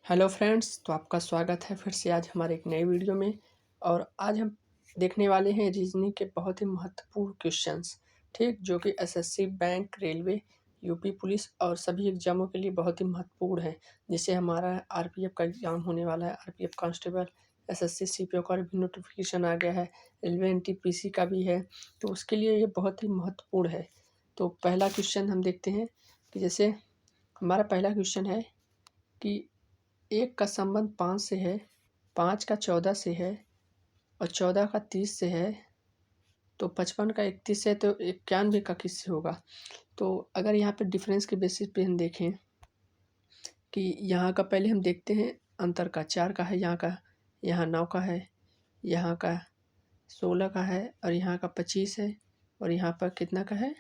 Hello friends, तो आपका स्वागत है फिर से आज हमारे एक नए वीडियो में। और आज हम देखने वाले हैं रीजनिंग के बहुत ही महत्वपूर्ण क्वेश्चंस, ठीक, जो कि SSC, bank, railway, UP police और सभी एग्जामों के लिए बहुत ही महत्वपूर्ण है। जैसे हमारा आरपीएफ का एग्ज़ाम होने वाला है, आरपीएफ कांस्टेबल, एसएससी सीपीओ का भी नोटिफिकेशन आ गया है, रेलवे एनटीपीसी का भी है, तो उसके लिए ये बहुत ही महत्वपूर्ण है। तो पहला क्वेश्चन हम देखते हैं कि जैसे हमारा पहला क्वेश्चन है कि 1 का संबंध 5 से है, 5 का 14 से है और 14 का 30 से है, तो 55 का 31 से, तो 91 का किससे होगा? तो अगर यहाँ पे डिफरेंस के बेसिस पे हम देखें कि यहाँ का पहले हम देखते हैं अंतर का, 4 का है यहाँ का, यहाँ 9 का है, यहाँ का 16 का है और यहाँ का 25 है और यहाँ पर कितना का है?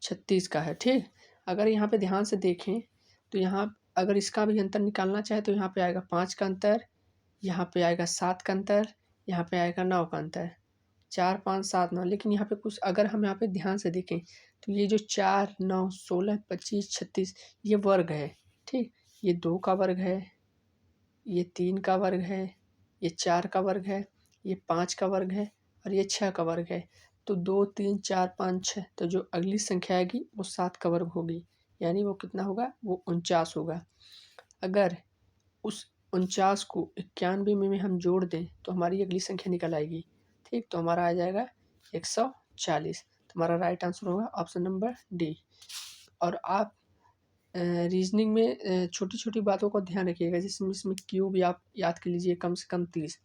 36 का है, ठीक। अगर यहाँ पे ध्यान से देखें तो यहाँ अगर इसका भी अंतर निकालना चाहे तो यहाँ पे आएगा 5 का अंतर, यहाँ पे आएगा 7 का अंतर, यहाँ पे आएगा 9 का अंतर, 4 5 7 9। लेकिन यहाँ पे कुछ अगर हम यहाँ पे ध्यान से देखें तो ये जो 4 9 16 25 36 ये वर्ग है, ठीक। ये 2 का वर्ग है, ये 3 का वर्ग है, ये 4 का वर्ग है, ये 5 का वर्ग है और ये 6 का वर्ग है। तो 2 3 4 5 6, तो जो अगली संख्या आएगी वो 7 का वर्ग होगी, यानी वो कितना होगा? वो 49 होगा। अगर उस 49 को 91 में हम जोड़ दें तो हमारी अगली संख्या निकल आएगी, ठीक। तो हमारा आ जाएगा 140। तो हमारा राइट आंसर होगा ऑप्शन नंबर डी। और आप रीजनिंग में छोटी-छोटी बातों का ध्यान रखिएगा, जिसमें इसमें क्यूब आप याद कर लीजिए कम से कम 30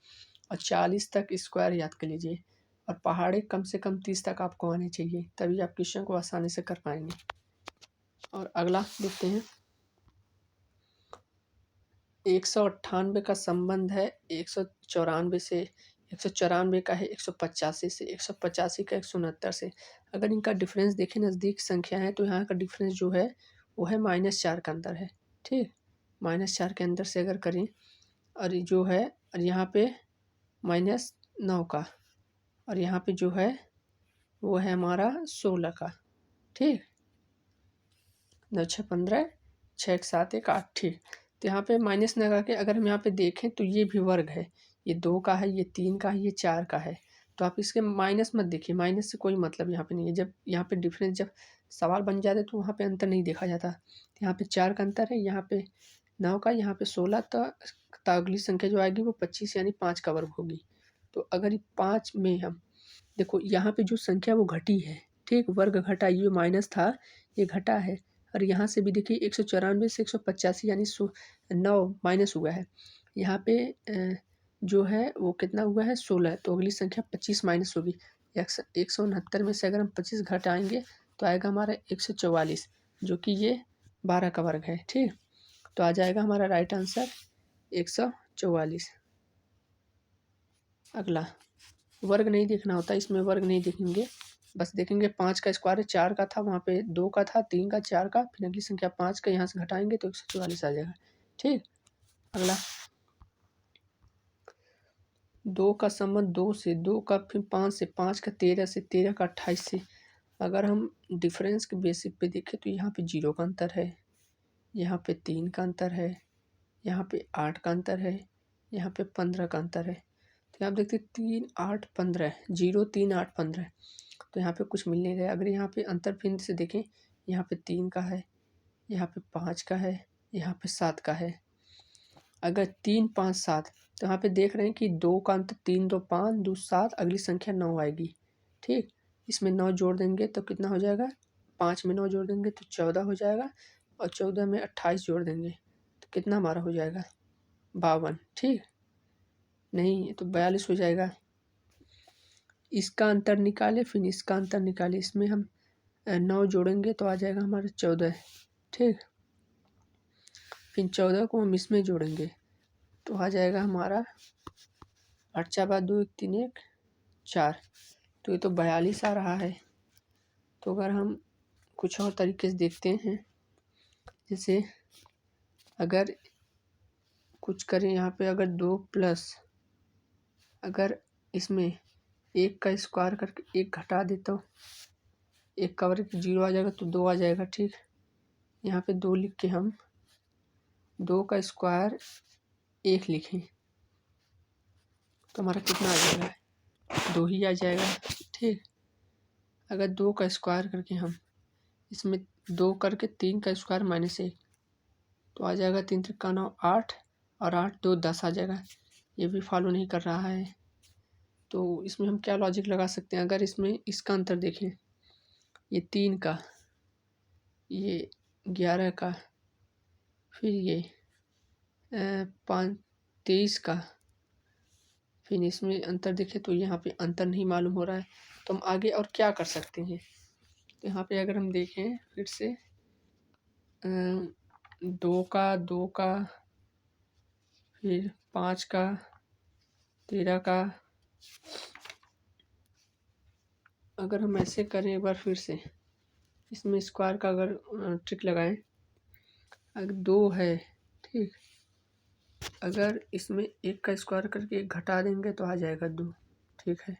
और 40 तक स्क्वायर याद कर लीजिए और पहाड़े कम से कम 30 तक आपको आने चाहिए, तभी आप क्वेश्चन को आसानी से कर पाएंगे। और अगला देखते हैं, 198 का संबंध है 194 से, 194 का है 185 से, 185 का 169 से। अगर इनका डिफरेंस देखें, नज़दीक संख्या है, तो यहाँ का डिफरेंस जो है वो है -4 का अंतर है, ठीक। -4 के अंदर से अगर करें और जो है और यहाँ पे -9 का और यहाँ पे जो है वो है हमारा 16 का, ठीक। 9 6 15, 6 1 7 1 8, ठीक। तो यहाँ पे माइनस लगा के अगर हम यहाँ पे देखें तो ये भी वर्ग है, ये 2 का है, ये 3 का है, ये 4 का है। तो आप इसके माइनस मत देखिए, माइनस से कोई मतलब यहाँ पे नहीं है। जब यहाँ पे डिफरेंस जब सवाल बन जाता है तो वहाँ पे अंतर नहीं देखा जाता। यहाँ पे 4 का अंतर है, यहाँ पे 9 का, यहाँ पे 16, तो अगली संख्या जो आएगी वो 25 यानी 5 का वर्ग होगी। तो अगर 5 में हम देखो, यहाँ पे जो संख्या वो घटी है, ठीक, वर्ग घटा, ये माइनस था ये घटा है। और यहाँ से भी देखिए 194 से 185 यानी 9 माइनस हुआ है। यहाँ पे जो है वो कितना हुआ है? 16, तो अगली संख्या 25 माइनस होगी। 169 में से अगर हम 25 घटाएंगे तो आएगा हमारा 144, जो कि ये 12 का वर्ग है, ठीक। तो आ जाएगा हमारा राइट आंसर 144। अगला, वर्ग नहीं देखना होता, इसमें वर्ग नहीं देखेंगे, बस देखेंगे 5 का स्क्वायर है, 4 का था, वहाँ पे 2 का था, 3 का, 4 का, फिर अगली संख्या 5 का, यहाँ से घटाएंगे तो 144 आ जाएगा, ठीक। अगला, 2 का संबंध 2 से, 2 का फिर 5 से, 5 का 13 से, 13 का 28 से। अगर हम डिफरेंस के बेसिस पे देखें तो यहाँ पे 0 का अंतर है, यहाँ पे 3 का अंतर है, यहाँ पे 8 का अंतर है, यहाँ पे 15 का अंतर है। तो यहाँ देखते 3 8 15, 0 3 8 15, तो यहाँ पे कुछ मिल नहीं रहा है। अगर यहाँ पे अंतर फिर से देखें, यहाँ पे 3 का है, यहाँ पे 5 का है, यहाँ पे 7 का है। अगर 3 5 7, तो यहाँ पे देख रहे हैं कि 2 का अंतर, 3 2 5 2 7, अगली संख्या 9 आएगी, ठीक। इसमें 9 जोड़ देंगे तो कितना हो जाएगा? 5 में 9 जोड़ देंगे तो 14 हो जाएगा और 14 में 28 जोड़ देंगे तो कितना हमारा हो जाएगा? 52, ठीक। नहीं, ये तो 42 हो जाएगा। इसका अंतर निकाले, फिर इसका अंतर निकाले, इसमें हम 9 जोड़ेंगे तो आ जाएगा हमारा 14, ठीक। फिर 14 को हम इसमें जोड़ेंगे तो आ जाएगा हमारा 8 4 बार 2 1 3 1 4, तो ये तो 42 आ रहा है। तो अगर हम कुछ और तरीके से देखते हैं, जैसे अगर कुछ करें यहाँ पे, अगर 2 प्लस, अगर इसमें 1 का स्क्वायर करके 1 घटा दे तो 1 का वर्ग 0 आ जाएगा तो 2 आ जाएगा, ठीक। यहाँ पे 2 लिख के हम 2 का स्क्वायर 1 लिखें तो हमारा कितना आ जाएगा, 2 ही आ जाएगा। ठीक, अगर 2 का स्क्वायर करके हम इसमें 2 करके 3 का स्क्वायर -1 तो आ जाएगा 3 त्रिक 9 8 और 8 2 10 आ जाएगा। ये भी फॉलो नहीं कर रहा है तो इसमें हम क्या लॉजिक लगा सकते हैं। अगर इसमें इसका अंतर देखें, ये 3 का, ये 11 का, फिर ये 23 का, फिर इसमें अंतर देखें तो यहाँ पे अंतर नहीं मालूम हो रहा है। तो हम आगे और क्या कर सकते हैं, तो यहाँ पे अगर हम देखें फिर से 2 का, फिर 5 का, 13 का, अगर हम ऐसे करें एक बार फिर से इसमें स्क्वायर का अगर ट्रिक लगाएं, अगर 2 है, ठीक, अगर इसमें 1 का स्क्वायर करके 1 घटा देंगे तो आ जाएगा 2। ठीक है,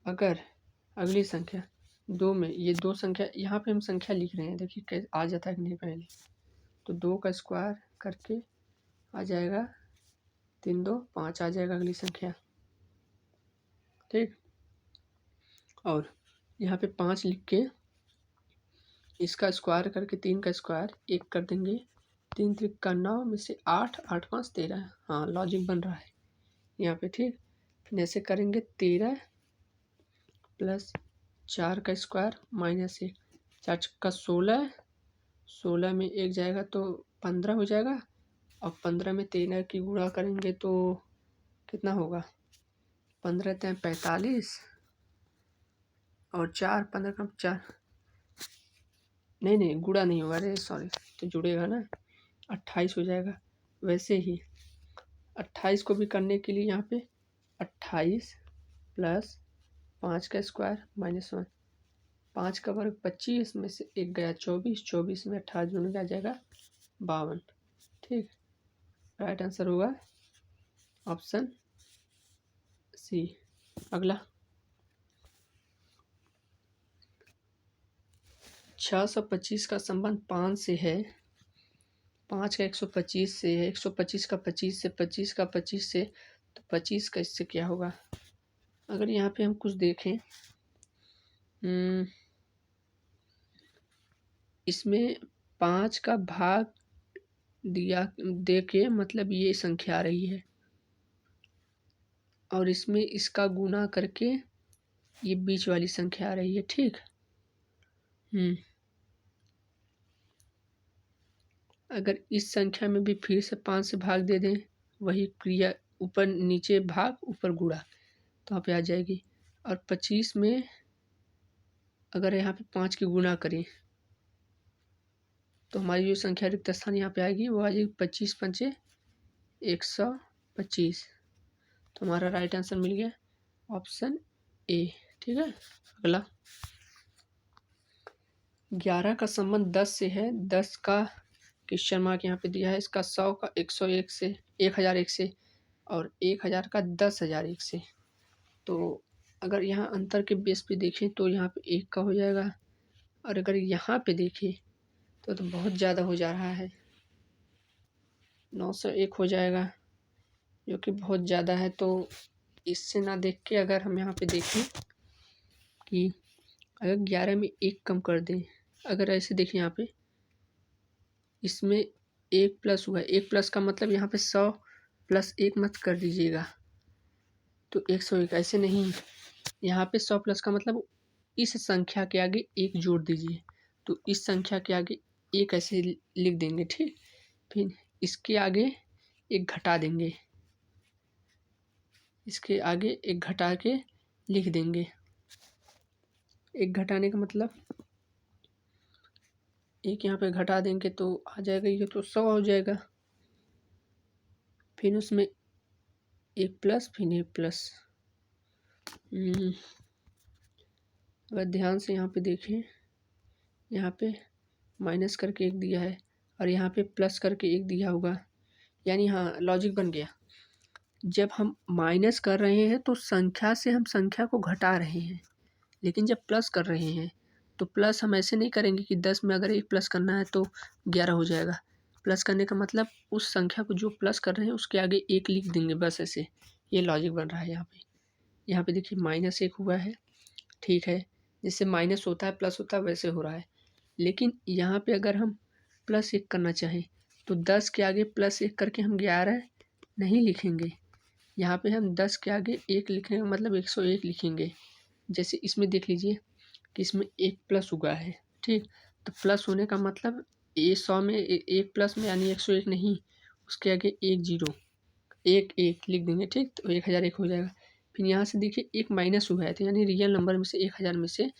अगर अगली संख्या 2 में ये 2 संख्या, यहाँ पे हम संख्या लिख रहे हैं, देखिए कैसे आ जाता है कि नहीं पहले, तो 2 का स्क्वायर करके आ जाएगा 3 2 5 आ जाएगा अगली संख्या। ठीक, और यहाँ पे 5 लिख के इसका स्क्वायर करके 3 का स्क्वायर 1 कर देंगे, 3 त्रिक 9 में से 8 8 5 13। हाँ, लॉजिक बन रहा है यहाँ पे। ठीक, फिर ऐसे करेंगे 13 प्लस 4 का स्क्वायर -1, 4 का 16, 16 में 1 जाएगा तो 15 हो जाएगा, और 15 में 13 की गुणा करेंगे तो कितना होगा, 15 3 45 और 4 15 का 4, नहीं गुणा नहीं होगा, अरे सॉरी, तो जुड़ेगा ना, 28 हो जाएगा। वैसे ही 28 को भी करने के लिए यहाँ पे 28 प्लस 5 का स्क्वायर -1, 5 का वर्ग 25 में से 1 गया 24, 24 में 28 जुड़ आ जाएगा 52। ठीक, राइट आंसर होगा ऑप्शन सी। अगला 625 का संबंध 5 से है, 5 का 125 से है, 125 का 25 से, 25 का 25 से, तो 25 का इससे क्या होगा। अगर यहाँ पे हम कुछ देखें, इसमें 5 का भाग दिया दे के मतलब ये संख्या आ रही है, और इसमें इसका गुना करके ये बीच वाली संख्या आ रही है। ठीक, अगर इस संख्या में भी फिर से 5 से भाग दे दें, वही क्रिया, ऊपर नीचे भाग ऊपर गुणा, तो यहाँ पे आ जाएगी। और 25 में अगर यहाँ पे 5 की गुणा करें तो हमारी जो संख्या रिक्त स्थान यहाँ पे आएगी वो आ जाएगी 25 पंचे 125। तो हमारा राइट आंसर मिल गया ऑप्शन ए। ठीक है, अगला 11 का संबंध 10 से है, 10 का क्वेश्चन मार्क यहाँ पे दिया है, इसका 100 का 101 से 1001 से, और 1000 का 10,001 से। तो अगर यहाँ अंतर के बेस पे देखें तो यहाँ पे 1 का हो जाएगा, और अगर यहाँ पे देखें तो बहुत ज़्यादा हो जा रहा है, 901 हो जाएगा, जो कि बहुत ज़्यादा है। तो इससे ना देख के अगर हम यहाँ पे देखें कि अगर 11 में 1 कम कर दें, अगर ऐसे देखें यहाँ पे इसमें 1 प्लस हुआ, 1 प्लस का मतलब यहाँ पे 100 प्लस 1 मत कर दीजिएगा, तो 101 ऐसे नहीं, यहाँ पे 100 प्लस का मतलब इस संख्या के आगे 1 जोड़ दीजिए, तो इस संख्या के आगे 1 ऐसे लिख देंगे। ठीक, फिर इसके आगे 1 घटा देंगे, इसके आगे 1 घटा के लिख देंगे। 1 घटाने का मतलब 1 यहाँ पे घटा देंगे तो आ जाएगा, ये तो 100 हो जाएगा। फिर उसमें 1 प्लस, फिर 1 प्लस, अगर ध्यान से यहाँ पे देखें, यहाँ पे माइनस करके 1 दिया है और यहाँ पे प्लस करके 1 दिया होगा, यानी हाँ लॉजिक बन गया। जब हम माइनस कर रहे हैं तो संख्या से हम संख्या को घटा रहे हैं, लेकिन जब प्लस कर रहे हैं तो प्लस हम ऐसे नहीं करेंगे कि 10 में अगर 1 प्लस करना है तो 11 हो जाएगा। प्लस करने का मतलब उस संख्या को जो प्लस कर रहे हैं उसके आगे 1 लिख देंगे, बस ऐसे। ये लॉजिक बन रहा है यहाँ पे। यहाँ पे देखिए -1 हुआ है, ठीक है। जैसे माइनस होता है प्लस होता है वैसे हो रहा है। लेकिन यहाँ पे अगर हम +1 करना चाहें तो 10 के आगे +1 करके हम 11 नहीं लिखेंगे। यहाँ पे हम 10 के आगे 1 लिखेंगे, मतलब 101 लिखेंगे। जैसे इसमें देख लीजिए कि इसमें 1 प्लस हुआ है, ठीक। तो प्लस होने का मतलब 100 में 1 प्लस में यानी 101 नहीं, उसके आगे 1 0 1 1 लिख देंगे, ठीक। तो 1001 हो जाएगा। फिर यहाँ से देखिए एक माइनस हुआ है, तो यानी रियल नंबर में से 1000 में से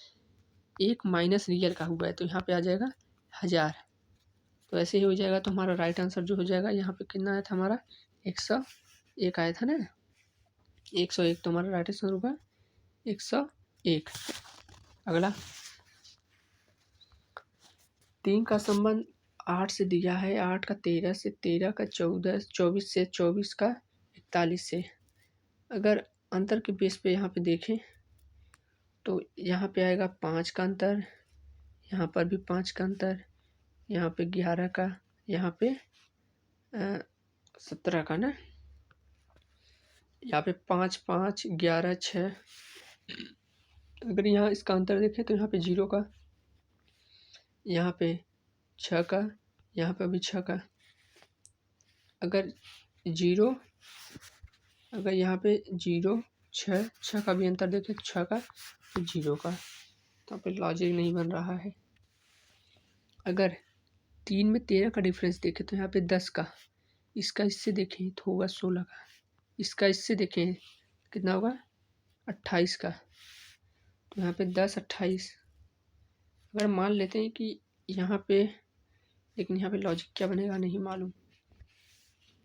एक माइनस रियल का हुआ है, तो यहाँ पे आ जाएगा 1000। तो ऐसे ही हो जाएगा। तो हमारा राइट आंसर जो हो जाएगा यहाँ पे कितना आया था हमारा 101 आया था ना, 101। तो हमारा राइट आंसर होगा 101। अगला 3 का संबंध 8 से दिया है, 8 का 13 से, 13 का 14, 24 से, 24 का 41 से। अगर अंतर के बेस पे यहाँ पे देखें तो यहाँ पे आएगा 5 का अंतर, यहाँ पर भी 5 का अंतर, यहाँ पे 11 का, यहाँ पे 17 का ना, यहाँ पे 5 5 11 6। अगर यहाँ इसका अंतर देखें तो यहाँ पे 0 का, यहाँ पे 6 का, यहाँ पे भी 6 का। अगर 0, अगर यहाँ पे 0 6 का भी अंतर देखें, 6 का तो 0 का, तो यहाँ पे लॉजिक नहीं बन रहा है। अगर 3 में 13 का डिफरेंस देखें तो यहाँ पे 10 का, इसका इससे देखें तो होगा 16 का, इसका इससे देखें कितना होगा 28 का, तो यहाँ पे 10 28। अगर मान लेते हैं कि यहाँ पे, लेकिन यहाँ पे लॉजिक क्या बनेगा नहीं मालूम।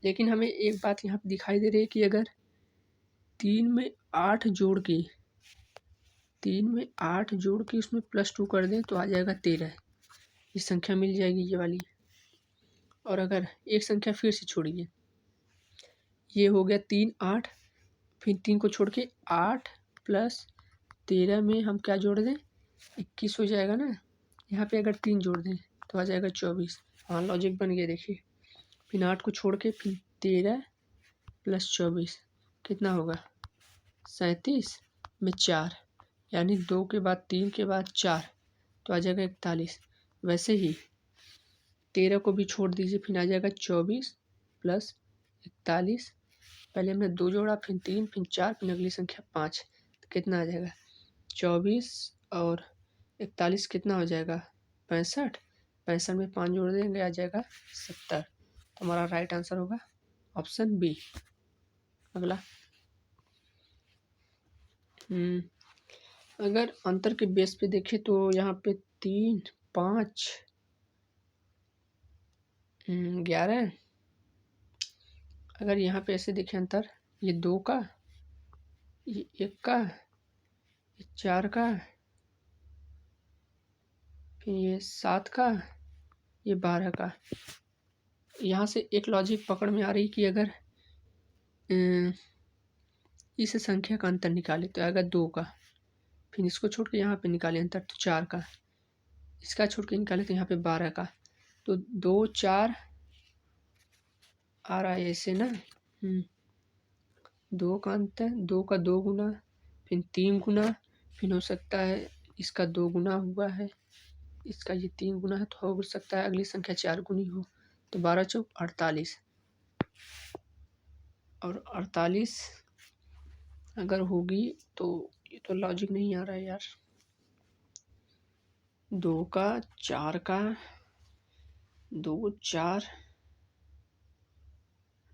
लेकिन हमें एक बात यहाँ पे दिखाई दे रही है कि अगर 3 में 8 जोड़ के, 3 में 8 जोड़ के उसमें +2 कर दें तो आ जाएगा 13। ये संख्या मिल जाएगी ये वाली। और अगर एक संख्या फिर से छोड़िए, ये हो गया 3 8, फिर 3 को छोड़ के 8 + 13 में हम क्या जोड़ दें 21 हो जाएगा ना। यहाँ पे अगर 3 जोड़ दें तो आ जाएगा 24। हाँ लॉजिक बन गया देखिए। फिर 8 को छोड़ के फिर 13 + 24 कितना होगा 37 में 4, यानी 2 के बाद 3 के बाद 4, तो आ जाएगा 41। वैसे ही 13 को भी छोड़ दीजिए, फिर आ जाएगा 24 + 41। पहले हमने 2 जोड़ा, फिर 3, फिर 4, फिर अगली संख्या 5, तो कितना आ जाएगा 24 और 41 कितना हो जाएगा 65। 65 में 5 जोड़ देंगे आ जाएगा 70। तो हमारा राइट आंसर होगा ऑप्शन बी। अगला अगर अंतर के बेस पे देखें तो यहाँ पे 3 5 11। अगर यहाँ पे ऐसे देखें अंतर, ये 2 का, ये 1 का, ये 4 का, फिर ये 7 का, ये 12 का। यहाँ से एक लॉजिक पकड़ में आ रही कि अगर इस संख्या का अंतर निकाले तो आएगा 2 का, फिर इसको छोड़ के यहाँ पे निकाले अंतर तो 4 का, इसका छोड़ के निकाले तो यहाँ पे 12 का, तो 2 4 आ रहा है ऐसे ना। 2 का अंतर, 2 का 2 गुना, फिर 3 गुना, फिर हो सकता है इसका 2 गुना हुआ है, इसका ये 3 गुना है, तो हो सकता है अगली संख्या 4 गुनी हो। तो 12 चौक 48, और 48 अगर होगी तो ये तो लॉजिक नहीं आ रहा है यार। 2 का 4 का, 2 4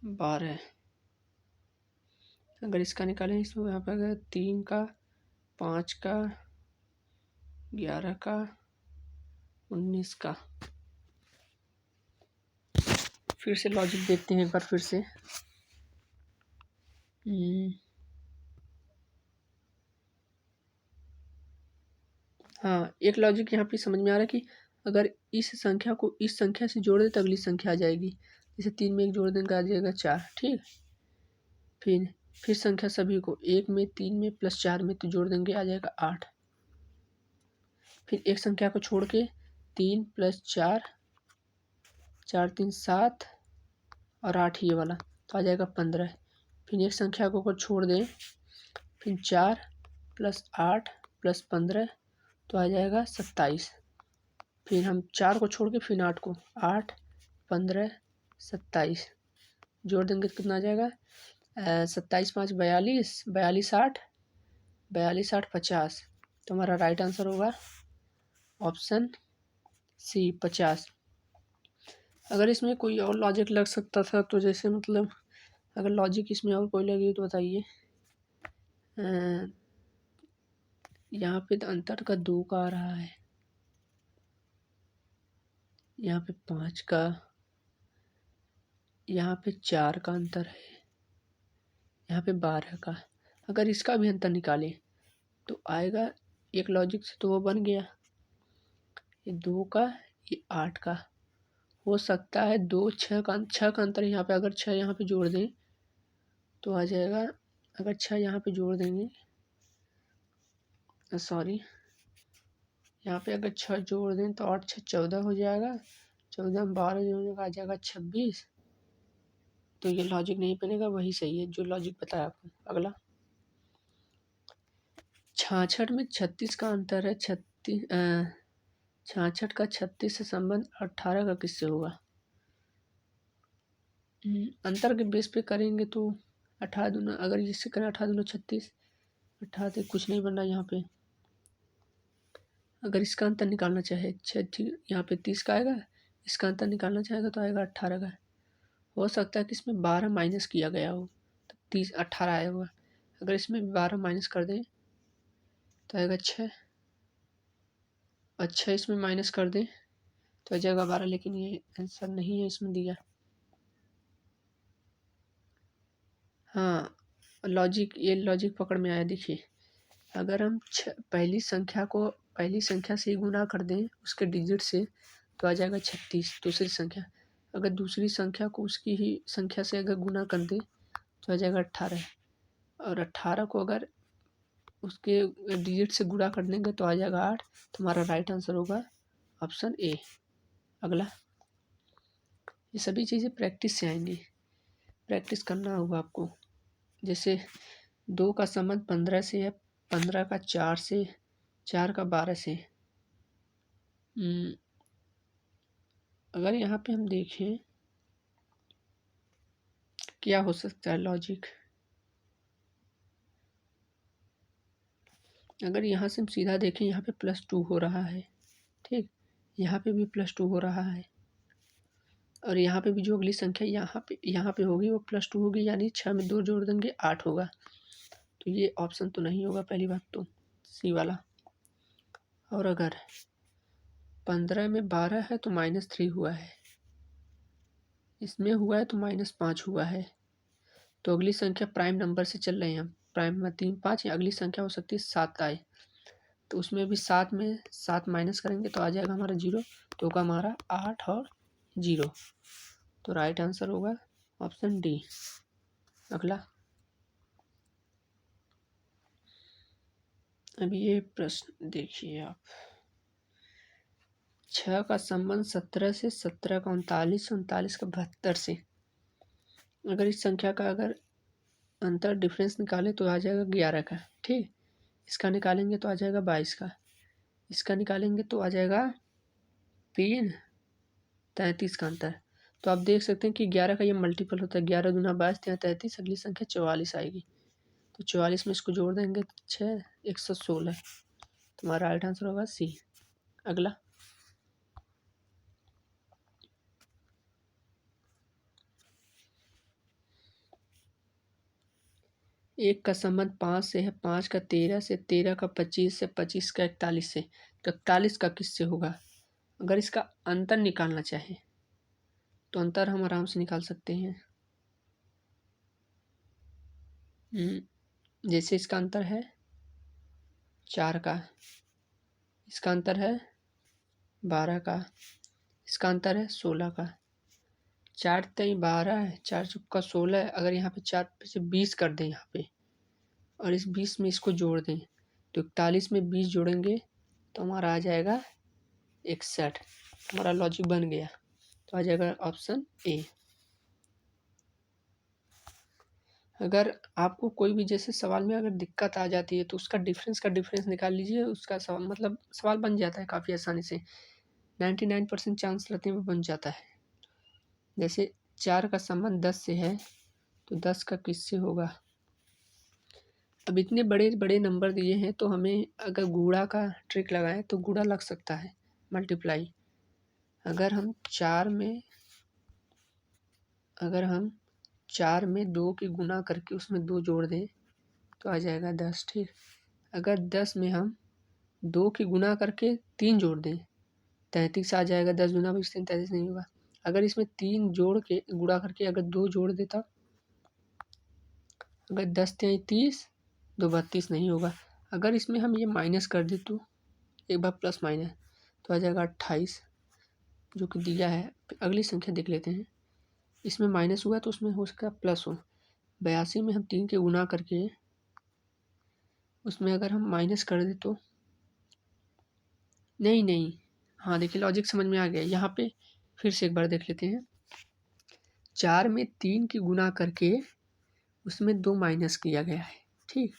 12, अगर इसका निकालें इसमें यहाँ पर अगर 3 का 5 का 11 का 19 का। फिर से लॉजिक देखते हैं एक बार फिर से। हाँ एक लॉजिक यहाँ पे समझ में आ रहा है कि अगर इस संख्या को इस संख्या से जोड़ दे तो अगली संख्या आ जाएगी। जैसे 3 में 1 जोड़ देंगे आ जाएगा 4, ठीक। फिर संख्या सभी को 1 में 3 में +4 में तो जोड़ देंगे आ जाएगा 8। फिर एक संख्या को छोड़ के 3 + 4, 4 3 7 और 8 ये वाला, तो आ जाएगा 15। फिर एक संख्या को छोड़ दें, फिर 4 + 8 + 15, तो आ जाएगा 27। फिर हम 4 को छोड़ के फिर 8 को, 8 15 27 जोड़ देंगे तो कितना आ जाएगा, 27 5 42, 42 8, 42 8 50। तो हमारा राइट आंसर होगा ऑप्शन सी 50। अगर इसमें कोई और लॉजिक लग सकता था तो जैसे मतलब अगर लॉजिक इसमें और कोई लगी तो बताइए। यहाँ पे तो अंतर का 2 का आ रहा है, यहाँ पे 5 का, यहाँ पे 4 का अंतर है, यहाँ पे 12 का। अगर इसका भी अंतर निकालें तो आएगा, एक लॉजिक से तो वो बन गया, ये 2 का, ये 8 का। हो सकता है 2 6 का अंतर यहाँ पे, अगर 6 यहाँ पे जोड़ दें तो आ जाएगा, अगर 6 यहाँ पे जोड़ देंगे, सॉरी यहाँ पे अगर 6 जोड़ दें तो 8 6 14 हो जाएगा, 14 में 12 जोड़ने का आ जाएगा 26। तो ये लॉजिक नहीं बनेगा, वही सही है जो लॉजिक बताया आपको। अगला 66 में 36 का अंतर है, 66 का 36 से संबंध 18 का किससे होगा? अंतर के बेस पे करेंगे तो 18 दूना, अगर इससे करें 18 दूना 36, 18 से कुछ नहीं बन रहा यहाँ पे। अगर इसका अंतर निकालना चाहे, यहाँ पे 30 का आएगा, इसका अंतर निकालना चाहेगा तो आएगा 18 का। हो सकता है कि इसमें 12 माइनस किया गया हो तो 30 18 आया होगा। अगर इसमें 12 माइनस कर दें तो आएगा 6, और 6 इसमें माइनस कर दें तो आ जाएगा 12, लेकिन ये आंसर नहीं है इसमें दिया। हाँ, लॉजिक, ये लॉजिक पकड़ में आया। देखिए अगर हम पहली संख्या से गुना कर दें उसके डिजिट से तो आ जाएगा 36 दूसरी संख्या। अगर दूसरी संख्या को उसकी ही संख्या से अगर गुना कर दें तो आ जाएगा 18, और 18 को अगर उसके डिजिट से गुणा कर देंगे तो आ जाएगा 8। तो हमारा राइट आंसर होगा ऑप्शन ए। अगला, ये सभी चीज़ें प्रैक्टिस से आएंगी, प्रैक्टिस करना होगा आपको। जैसे 2 का संबंध 15 से है, 15 का 4 से, 4 का 12 से। अगर यहाँ पे हम देखें क्या हो सकता है लॉजिक, अगर यहाँ से हम सीधा देखें, यहाँ पे +2 हो रहा है, ठीक, यहाँ पे भी +2 हो रहा है, और यहाँ पे भी जो अगली संख्या यहाँ पे होगी वो +2 होगी, यानी 6 में 2 जोड़ देंगे 8 होगा। तो ये ऑप्शन तो नहीं होगा, पहली बात तो सी वाला। और अगर 15 में 12 है तो -3 हुआ है, इसमें हुआ है तो -5 हुआ है। तो अगली संख्या प्राइम नंबर से चल रहे हैं हम, प्राइम में 3 5, या अगली संख्या हो सकती है 7 आए, तो उसमें भी 7 में 7 माइनस करेंगे तो आ जाएगा हमारा 0। तो होगा हमारा 8 और 0। तो राइट आंसर होगा ऑप्शन डी। अगला, अभी ये प्रश्न देखिए आप, 6 का संबंध 17 से, 17 का 39, 39 का 72 से। अगर इस संख्या का अगर अंतर डिफरेंस निकालें तो आ जाएगा 11 का, ठीक। इसका निकालेंगे तो आ जाएगा 22 का, इसका निकालेंगे तो आ जाएगा 3 33 का अंतर। तो आप देख सकते हैं कि 11 का ये मल्टीपल होता है, 11 दूना 22, 33, अगली संख्या 44 आएगी। तो 44 में इसको जोड़ देंगे तो 6 116। तो हमारा राइट आंसर होगा सी। अगला, 1 का संबंध 5 से है, 5 का 13 से, 13 का 25 से, 25 का 41 से। तो 41 का किससे होगा? अगर इसका अंतर निकालना चाहे तो अंतर हम आराम से निकाल सकते हैं। जैसे इसका अंतर है 4 का, इसका अंतर है 12 का, इसका अंतर है 16 का। 4 3 12 है, 4 चौका 16 है। अगर यहाँ पे 4 से 20 कर दें यहाँ पे, और इस 20 में इसको जोड़ दें तो 41 में 20 जोड़ेंगे तो हमारा आ जाएगा 61। हमारा लॉजिक बन गया, तो आ जाएगा ऑप्शन ए। अगर आपको कोई भी जैसे सवाल में अगर दिक्कत आ जाती है तो उसका डिफरेंस निकाल लीजिए, उसका सवाल मतलब सवाल बन जाता है काफ़ी आसानी से। 99% चांस रहते हैं वो बन जाता है। जैसे 4 का संबंध 10 से है तो 10 का किससे होगा। अब इतने बड़े बड़े नंबर दिए हैं तो हमें अगर गुणा का ट्रिक लगाएं तो गुणा लग सकता है, मल्टीप्लाई। अगर हम 4 में 2 की गुना करके उसमें 2 जोड़ दें तो आ जाएगा 10। ठीक, अगर 10 में हम 2 की गुना करके 3 जोड़ दें 33 आ जाएगा। 10 दूना 20 3 33 नहीं होगा। अगर इसमें 3 जोड़ के गुणा करके अगर 2 जोड़ देता, अगर 10 3 30 2 32 नहीं होगा। अगर इसमें हम ये माइनस कर दे तो एक बार प्लस माइनस तो आ जाएगा 28 जो कि दिया है। अगली संख्या देख लेते हैं। इसमें माइनस हुआ तो उसमें हो सकता प्लस हो। 82 में हम 3 के गुना करके उसमें अगर हम माइनस कर दे तो नहीं, हाँ देखिए लॉजिक समझ में आ गया। यहाँ पे फिर से एक बार देख लेते हैं। 4 में 3 की गुना करके उसमें 2 माइनस किया गया है। ठीक,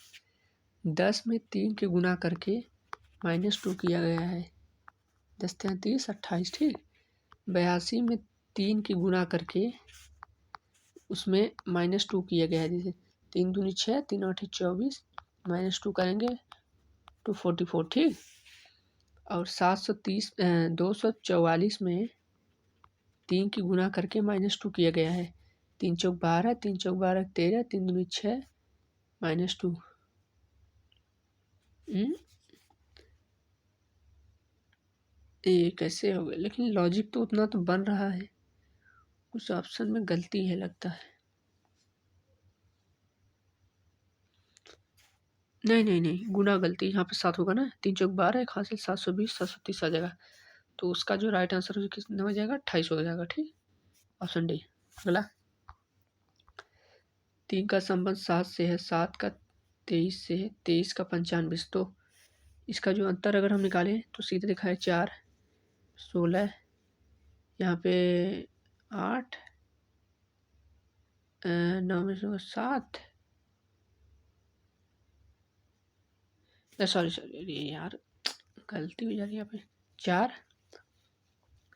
10 में 3 के गुना करके -2 किया गया है। 10 33 28। ठीक, 82 में 3 की गुना करके उसमें -2 किया गया है। जैसे 3 दूनी 6 3 8 24 -2 करेंगे 244। ठीक, और 244 में 3 की गुना करके -2 किया गया है। 3 चौक 12 3 चौक 12 13 3 दूनी 6 -2। ये कैसे हो गया, लेकिन लॉजिक तो उतना तो बन रहा है, कुछ ऑप्शन में गलती है लगता है। नहीं, गुना गलती यहाँ पे 7 होगा ना। 3 चौक 12 एक हासिल 720 730 आ जाएगा। तो उसका जो राइट आंसर कितना हो जाएगा 28 हो जाएगा। ठीक, ऑप्शन डी। अगला 3 का संबंध 7 से है, 7 का 23 से है, 23 का 95। तो इसका जो अंतर अगर हम निकालें तो सीधे लिखा है 4 16 यहाँ पे 8 9 में से 7 सॉरी यार गलती हो जा रही है यहाँ पे। 4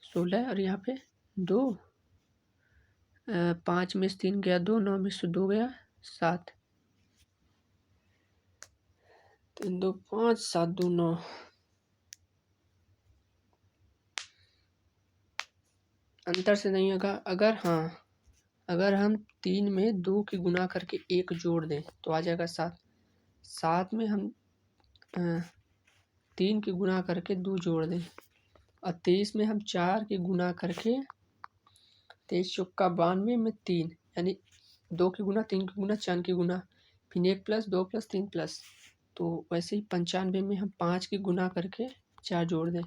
16 और यहाँ पे 2 5 में से 3 गया 2 9 में से 2 गया 7 3 2 5 7 2 9। अंतर से नहीं होगा। अगर हम 3 में 2 की गुना करके 1 जोड़ दें तो आ जाएगा 7। 7 में हम 3 की गुना करके 2 जोड़ दें और 23 में हम 4 की गुना करके 23 चौका 92 में 3 यानी 2 की गुना 3 की गुना 4 की गुना फिर 1 प्लस 2 प्लस 3 प्लस। तो वैसे ही 95 में हम 5 की गुना करके 4 जोड़ दें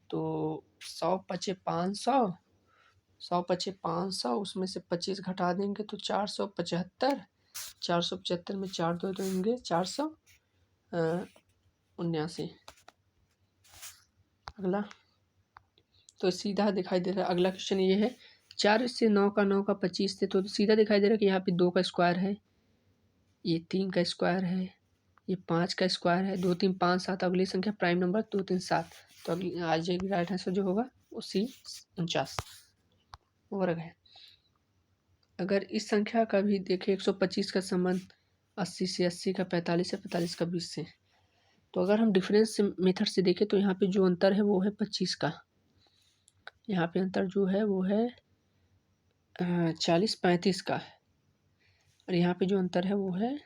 तो 100 पचे 500 100 पचे 500 उसमें से 25 घटा देंगे तो 475। 475 में 4 दो देंगे 479। अगला तो सीधा दिखाई दे रहा है। अगला क्वेश्चन ये है 4 से 9 का 9 का 25 थे तो सीधा दिखाई दे रहा है कि यहाँ पे 2 का स्क्वायर है, ये 3 का स्क्वायर है, ये 5 का स्क्वायर है। 2 3 5 7 अगली संख्या प्राइम नंबर 2 3 7। तो अगली आ जाएगी राइट आंसर जो होगा वो C 49 और है। अगर इस संख्या का भी देखें 125 का संबंध 80 से 80 का 45 से 45 का 20 से। तो अगर हम डिफरेंस मेथड से देखें तो यहाँ पे जो अंतर है वो है 25 का। यहाँ पे अंतर जो है वो है 40 35 का और यहाँ पे जो अंतर है वो है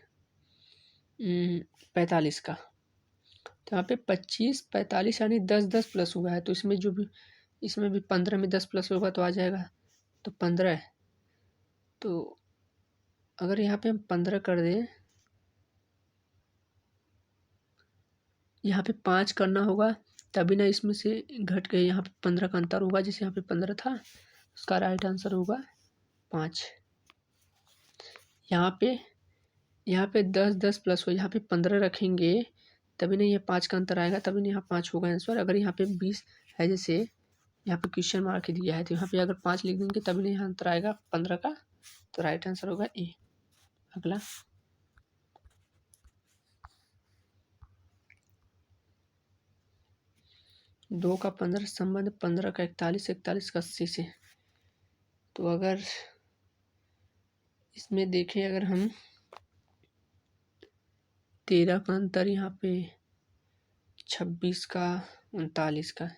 45 का। तो यहाँ पे 25 45 यानी 10 10 प्लस हुआ है तो इसमें भी 15 में 10 प्लस होगा तो आ जाएगा तो 15। तो अगर यहाँ पे हम 15 कर दें, यहाँ पे 5 करना होगा तभी ना इसमें से घट के यहाँ पे 15 का अंतर होगा। जैसे यहाँ पे 15 था उसका राइट आंसर होगा 5। यहाँ पे 10 10 प्लस हो, यहाँ पे 15 रखेंगे तभी नहीं ये 5 का अंतर आएगा, तभी नहीं यहाँ 5 होगा आंसर। अगर यहाँ पे 20 है, जैसे यहाँ पे क्वेश्चन मार्क दिया है, तो यहाँ पे अगर 5 लिख देंगे तभी नहीं यहाँ अंतर आएगा 15 का। तो राइट आंसर होगा ए। अगला 2 का 15 संबंध 15 का 41, 41 का 80 से। तो अगर इसमें देखें, अगर हम 13 का अंतर यहाँ पे 26 का 39 का,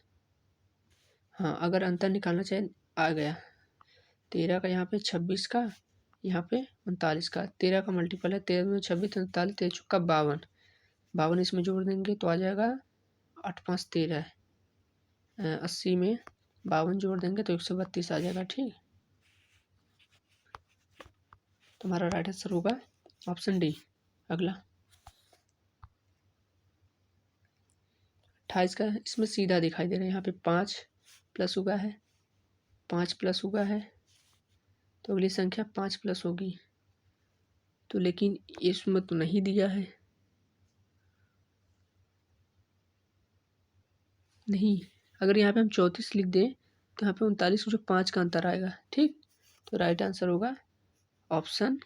हाँ अगर अंतर निकालना चाहे आ गया 13 का यहाँ पे 26 का, यहाँ पे 39 का। 13 का मल्टीपल है, 13 में 26 39, 13 चौका 52, 52 इसमें जोड़ देंगे तो आ जाएगा 8 5 13, 80 में 52 जोड़ देंगे तो 132 आ जाएगा। ठीक, तुम्हारा राइट आंसर होगा ऑप्शन डी। अगला 28 का, इसमें सीधा दिखाई दे रहा है, यहाँ पे 5 प्लस हुआ है, 5 प्लस हुआ है, तो अगली संख्या 5 प्लस होगी। तो लेकिन इसमें तो नहीं दिया है, नहीं। अगर यहाँ पे हम 34 लिख दें तो यहाँ पे 39 में जो 5 का अंतर आएगा। ठीक, तो राइट आंसर होगा ऑप्शन,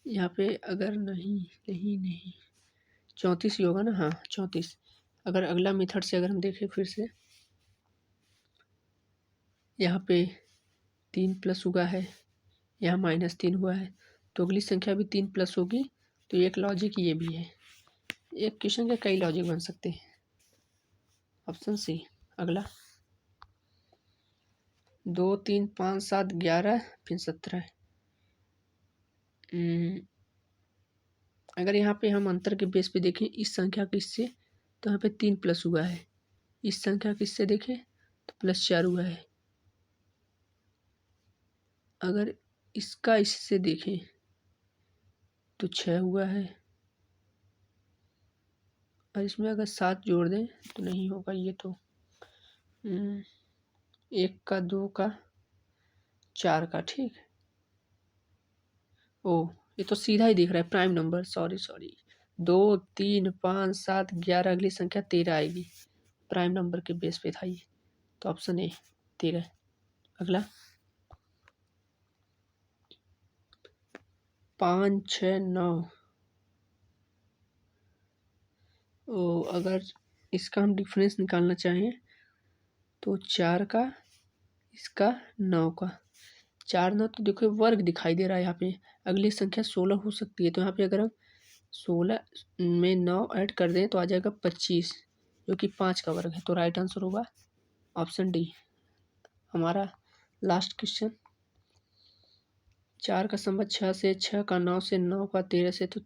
यहाँ पे अगर नहीं नहीं नहीं 34 ही होगा ना, हाँ 34। अगर अगला मेथड से अगर हम देखें फिर से, यहाँ पे 3 प्लस हुआ है, यहाँ -3 हुआ है, तो अगली संख्या भी 3 प्लस होगी। तो एक लॉजिक ये भी है, एक क्वेश्चन के कई लॉजिक बन सकते हैं। Option C. अगला 2 3 5 7 11 फिर 17। अगर यहाँ पे हम अंतर के बेस पे देखें इस संख्या के इससे, तो यहाँ पे 3 प्लस हुआ है। इस संख्या के इससे देखें तो +4 हुआ है। अगर इसका इससे देखें तो 6 हुआ है, और इसमें अगर 7 जोड़ दें तो नहीं होगा ये तो। 1 का 2 का 4 का। ठीक, ओ ये तो सीधा ही दिख रहा है प्राइम नंबर, सॉरी 2 3 5 7 11, अगली संख्या 13 आएगी, प्राइम नंबर के बेस पे था ये, तो ऑप्शन ए 13। अगला 5 6 9। ओ अगर इसका हम डिफरेंस निकालना चाहें तो 4 का, इसका 9 का, 4 9 तो देखो वर्ग दिखाई दे रहा है यहाँ पे। अगली संख्या 16 हो सकती है, तो यहाँ पे अगर हम 16 में 9 ऐड कर दें तो आ जाएगा 25, जो कि 5 का वर्ग है। तो राइट आंसर होगा ऑप्शन डी। हमारा लास्ट क्वेश्चन, 4 का संबंध 6 से, 6 का 9 से, 9 का 13 से, तो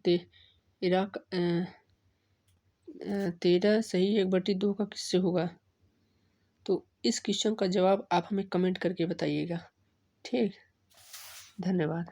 13 सही 1/2 का किससे होगा? तो इस क्वेश्चन का जवाब आप हमें कमेंट करके बताइएगा। ठीक, धन्यवाद।